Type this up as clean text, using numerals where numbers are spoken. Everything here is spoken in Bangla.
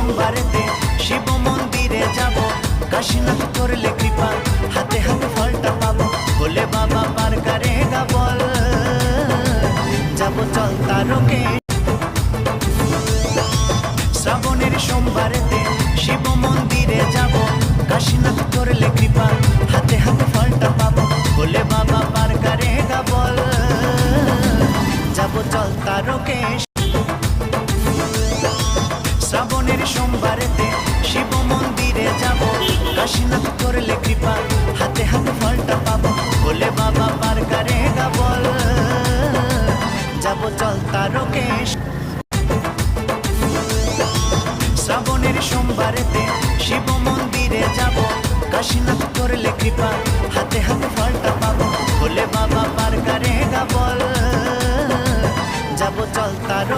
সোমবারেতে শিব মন্দিরে যাব, কাশীনাথ করলে কৃপা, হাতে হাতে ফলটা পাবো, বলে বাবা পার করেগা বল, যাব চল তারকে। শ্রাবণের সোমবারেতে শিব মন্দিরে যাব, কাশীনাথ করলে কৃপা, হাতে হাতে ফলটা পাবো, বলে বাবা পার করেগা বল, যাব চল তারকে। শ্রাবণের সোমবারেতে শিব মন্দিরে যাব, কাশীনাথ করলে কৃপা, হাতে হাতে ফলটা পাবো, বলে বাবা পার করেগা বল, যাব চল তারকে। শ্রাবণের সোমবারেতে শিব মন্দিরে যাব, কাশীনাথ করলে কৃপা, হাতে হাতে ফলটা পাবো, বলে বাবা পার করেগা বল, যাব চল তারকে।